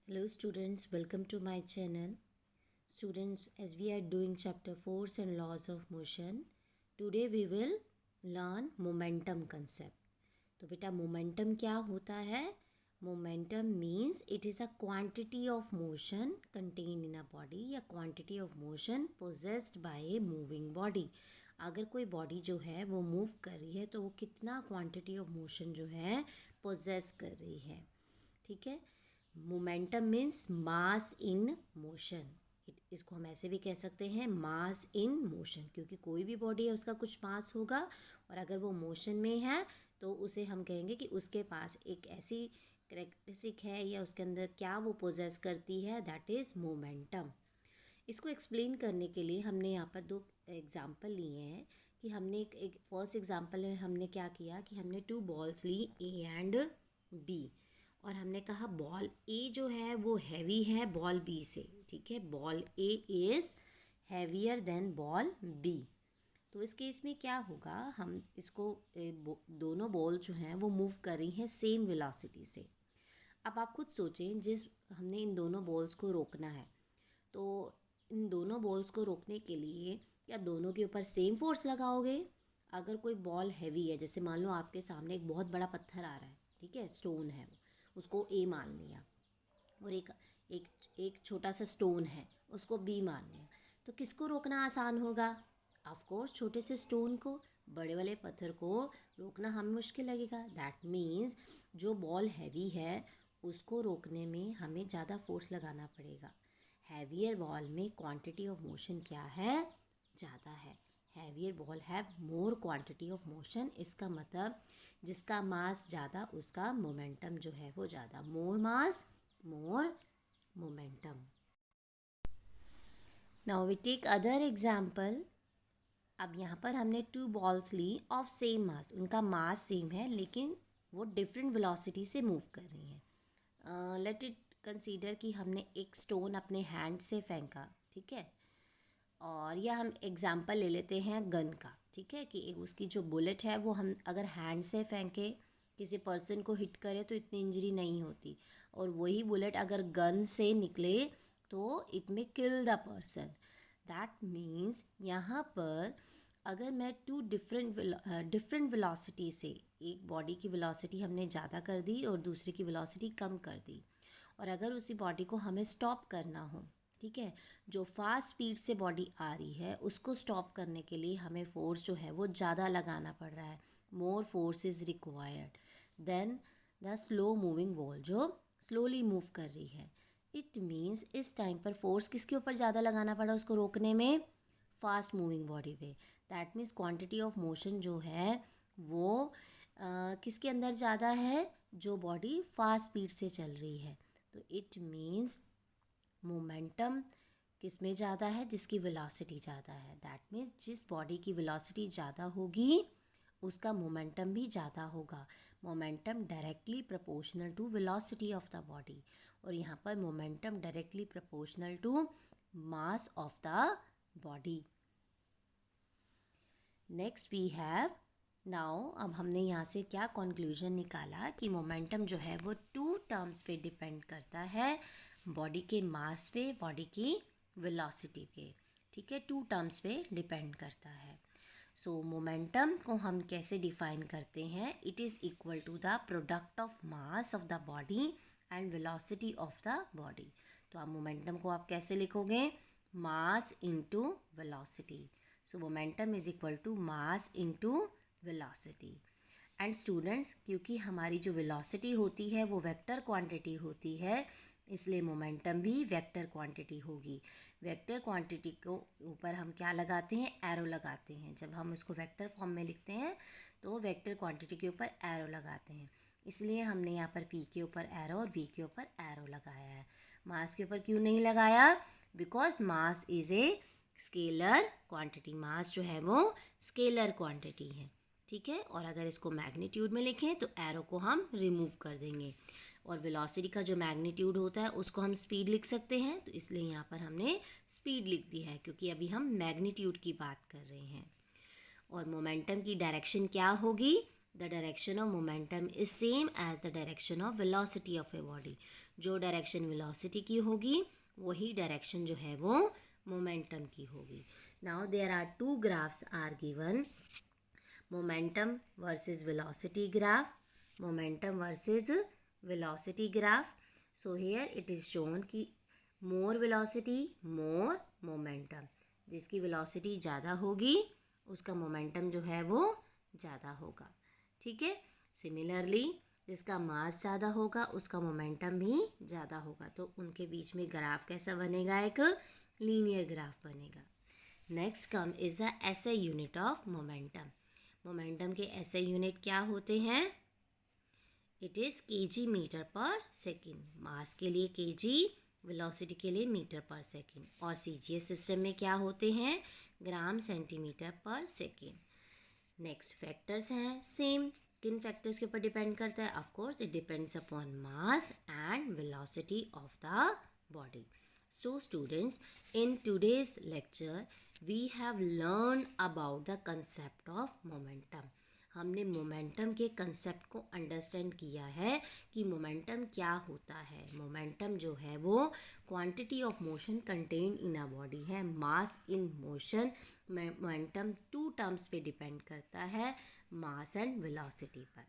Hello students, welcome to my channel. Students, as we are doing chapter Force and Laws of Motion, today we will learn momentum concept. तो बेटा momentum क्या होता है? Momentum means it is a quantity of motion contained in a body या quantity of motion possessed by a moving body. अगर कोई body जो है वो मूव कर रही है तो वो कितना क्वांटिटी ऑफ मोशन जो है पोजेस कर रही है. ठीक है. Momentum means mass in motion. इसको हम ऐसे भी कह सकते हैं मास इन मोशन, क्योंकि कोई भी बॉडी है उसका कुछ मास होगा और अगर वो मोशन में है तो उसे हम कहेंगे कि उसके पास एक ऐसी करेक्टरिस्टिक है या उसके अंदर क्या वो पोजेस करती है, दैट इज़ मोमेंटम. इसको एक्सप्लेन करने के लिए हमने यहाँ पर दो एग्जाम्पल लिए हैं कि हमने एक फर्स्ट एग्जाम्पल में हमने क्या किया कि हमने टू बॉल्स ली ए एंड बी और हमने कहा बॉल ए जो है वो हैवी है बॉल बी से. ठीक है, ball A is heavier than ball B. तो इस केस में क्या होगा, हम इसको दोनों बॉल जो हैं वो मूव कर रही हैं सेम वेलोसिटी से. अब आप खुद सोचें, जिस हमने इन दोनों बॉल्स को रोकना है तो इन दोनों बॉल्स को रोकने के लिए क्या दोनों के ऊपर सेम फोर्स लगाओगे? अगर कोई बॉल हैवी है, जैसे मान लो आपके सामने एक बहुत बड़ा पत्थर आ रहा है, ठीक है, स्टोन है, उसको ए मान लिया, और एक एक एक छोटा सा स्टोन है उसको बी मान लिया, तो किसको रोकना आसान होगा? ऑफ कोर्स छोटे से स्टोन को. बड़े वाले पत्थर को रोकना हमें मुश्किल लगेगा. दैट मीन्स जो बॉल हैवी है उसको रोकने में हमें ज़्यादा फोर्स लगाना पड़ेगा. हैवियर बॉल में क्वांटिटी ऑफ मोशन क्या है? ज़्यादा है. Heavier ball have more quantity of motion. इसका मतलब जिसका मास ज़्यादा उसका मोमेंटम जो है वो ज़्यादा. More mass more momentum. Now we take other example. अब यहाँ पर हमने टू बॉल्स ली ऑफ सेम मास. उनका मास सेम है लेकिन वो डिफरेंट वेलोसिटी से मूव कर रही हैं. लेट इट कंसीडर कि हमने एक स्टोन अपने हैंड से फेंका, ठीक है, और या हम एग्जाम्पल ले लेते हैं गन का. ठीक है, कि उसकी जो बुलेट है वो हम अगर हैंड से फेंके किसी पर्सन को हिट करे तो इतनी इंजरी नहीं होती, और वही बुलेट अगर गन से निकले तो it may kill the person. That means यहाँ पर अगर मैं टू डिफरेंट वेलोसिटी से, एक बॉडी की वेलोसिटी हमने ज़्यादा कर दी और दूसरे की वेलोसिटी कम कर दी, और अगर उसी बॉडी को हमें स्टॉप करना हो, ठीक है, जो फास्ट स्पीड से बॉडी आ रही है उसको स्टॉप करने के लिए हमें फोर्स जो है वो ज़्यादा लगाना पड़ रहा है. More force is required than the slow moving ball जो स्लोली मूव कर रही है. इट मीन्स इस टाइम पर फोर्स किसके ऊपर ज़्यादा लगाना पड़ा उसको रोकने में? फास्ट मूविंग बॉडी पे. That means quantity of motion जो है वो किसके अंदर ज़्यादा है? जो बॉडी फास्ट स्पीड से चल रही है. तो इट मीन्स मोमेंटम किस में ज़्यादा है? जिसकी वेलोसिटी ज़्यादा है. दैट मीन्स जिस बॉडी की वेलोसिटी ज़्यादा होगी उसका मोमेंटम भी ज़्यादा होगा. Momentum directly proportional to velocity of the body, और यहाँ पर momentum directly proportional to mass of the body. Next we have now. अब हमने यहाँ से क्या कंक्लूजन निकाला कि मोमेंटम जो है वो टू टर्म्स पे डिपेंड करता है, बॉडी के मास पे, बॉडी की वेलोसिटी पे. ठीक है, टू टर्म्स पे डिपेंड करता है. सो मोमेंटम को हम कैसे डिफाइन करते हैं? It is equal to the product of mass of the body and velocity of the body. तो आप मोमेंटम को आप कैसे लिखोगे? Mass into velocity. So momentum is equal to mass into velocity. And students, क्योंकि हमारी जो वेलोसिटी होती है वो वेक्टर क्वांटिटी होती है, इसलिए मोमेंटम भी वेक्टर क्वांटिटी होगी. वेक्टर क्वांटिटी को ऊपर हम क्या लगाते हैं? एरो लगाते हैं. जब हम इसको वेक्टर फॉर्म में लिखते हैं तो वेक्टर क्वांटिटी के ऊपर एरो लगाते हैं. इसलिए हमने यहाँ पर पी के ऊपर एरो और वी के ऊपर एरो लगाया है. मास के ऊपर क्यों नहीं लगाया? Because mass is a scalar quantity. Mass जो है वो स्केलर क्वांटिटी है. ठीक है, और अगर इसको मैग्नीट्यूड में लिखें तो एरो को हम रिमूव कर देंगे, और वेलोसिटी का जो मैग्नीट्यूड होता है उसको हम स्पीड लिख सकते हैं, तो इसलिए यहाँ पर हमने स्पीड लिख दी है क्योंकि अभी हम मैग्नीट्यूड की बात कर रहे हैं. और मोमेंटम की डायरेक्शन क्या होगी? The direction of momentum is same as the direction of velocity of a body. जो डायरेक्शन वेलोसिटी की होगी वही डायरेक्शन जो है वो मोमेंटम की होगी. Now there are two graphs are given. Momentum versus velocity graph. Momentum versus velocity graph. So here it is shown कि मोर वेलोसिटी मोर मोमेंटम. जिसकी वेलोसिटी ज़्यादा होगी उसका मोमेंटम जो है वो ज़्यादा होगा. ठीक है. सिमिलरली जिसका मास ज़्यादा होगा उसका मोमेंटम भी ज़्यादा होगा. तो उनके बीच में ग्राफ कैसा बनेगा? एक लीनियर ग्राफ बनेगा. Next come is the SI unit of momentum. Momentum के एसआई यूनिट क्या होते हैं? इट इज़ केजी मीटर पर सेकेंड. मास के लिए केजी, वेलोसिटी के लिए मीटर पर सेकेंड. और सीजीएस सिस्टम में क्या होते हैं? ग्राम सेंटीमीटर पर सेकेंड. नेक्स्ट फैक्टर्स हैं सेम. किन फैक्टर्स के ऊपर डिपेंड करता है? Of course it depends upon mass and velocity of the body. So students, in today's lecture we have learned about the concept of momentum. हमने momentum के concept को understand किया है कि मोमेंटम क्या होता है. मोमेंटम जो है वो quantity of motion contained in a body है. Mass in motion. Momentum two terms पे डिपेंड करता है, मास एंड वेलोसिटी पर.